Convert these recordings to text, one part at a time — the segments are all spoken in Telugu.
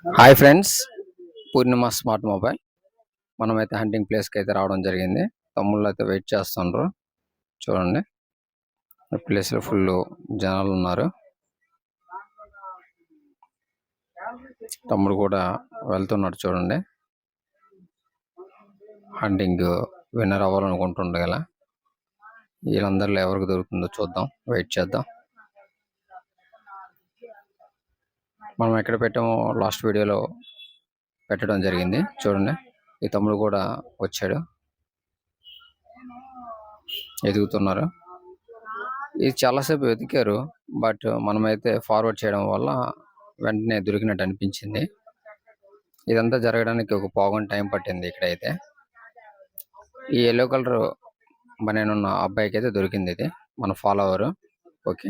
హాయ్ ఫ్రెండ్స్, పూర్ణిమ స్మార్ట్ మొబైల్. మనమైతే హంటింగ్ ప్లేస్కి అయితే రావడం జరిగింది. తమ్ముళ్ళు అయితే వెయిట్ చేస్తుండ్రు. చూడండి, ఈ ప్లేస్లో ఫుల్ జనాలు ఉన్నారు. తమ్ముడు కూడా వెళ్తున్నాడు. చూడండి, హంటింగ్ విన్నర్ అవ్వాలనుకుంటుండే గల వీళ్ళందరిలో ఎవరికి దొరుకుతుందో చూద్దాం, వెయిట్ చేద్దాం. మనం ఎక్కడ పెట్టామో లాస్ట్ వీడియోలో పెట్టడం జరిగింది. చూడండి, ఈ తమ్ముడు కూడా వచ్చాడు, ఎదుగుతున్నారు. ఇది చాలాసేపు వెతికారు, బట్ మనమైతే ఫార్వర్డ్ చేయడం వల్ల వెంటనే దొరికినట్టు అనిపించింది. ఇదంతా జరగడానికి ఒక పావుగంట టైం పట్టింది. ఇక్కడైతే ఈ ఎల్లో కలర్ బనేనున్న అబ్బాయికి అయితే దొరికింది. ఇది మన ఫాలోవర్. ఓకే,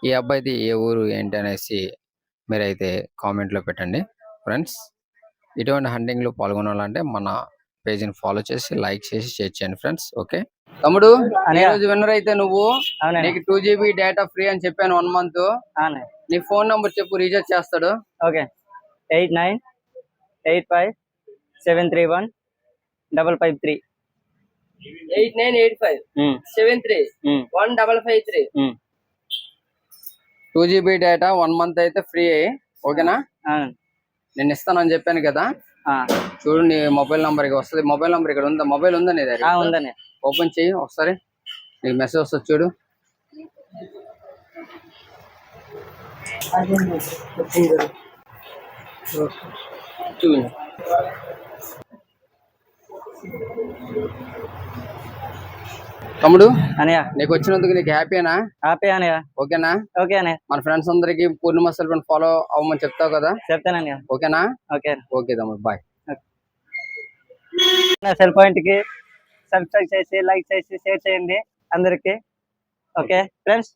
ఈ అబ్బాయిది ఏ ఊరు ఏంటి అనేసి మీరైతే కామెంట్లో పెట్టండి ఫ్రెండ్స్. ఇటువంటి హంటింగ్లో పాల్గొనాలంటే మన పేజీని ఫాలో చేసి లైక్ చేసి షేర్ చేయండి ఫ్రెండ్స్. ఓకే తమ్ముడు, ఈ రోజు విన్నర్ అయితే నువ్వు. నీకు 2 GB డేటా ఫ్రీ అని చెప్పాను 1 month. నీ ఫోన్ నంబర్ చెప్పు, రీఛార్జ్ చేస్తాడు. ఓకే, 8985715553. 8985731553. 2 GB డేటా 1 month అయితే ఫ్రీ. ఓకేనా? నేను ఇస్తానని చెప్పాను కదా. చూడు, నీ మొబైల్ నంబర్ ఇక వస్తుంది. మొబైల్ నంబర్ ఇక్కడ ఉందా? మొబైల్ ఉందా నీ దగ్గర? ఉందని. ఓపెన్ చెయ్యి ఒకసారి, నీకు మెసేజ్ వస్తుంది చూడు. తమ్ముడు అనయ్య, నీకు వచ్చినందుకు నీకు హ్యాపీనా? హ్యాపీ అనయ్య. ఓకేనా? ఓకే అనయ్య. మన ఫ్రెండ్స్ అందరికి పూర్ణిమ సెల్ ఫాలో అవ్వమని చెప్తావు కదా? చెప్తానయ్య. ఓకేనా? ఓకే ఓకే తమ్ముడు, బాయ్. సెల్ పాయింట్ కి సబ్స్క్రైబ్ చేసి లైక్ చేసి షేర్ చేయండి అందరికి. Okay friends.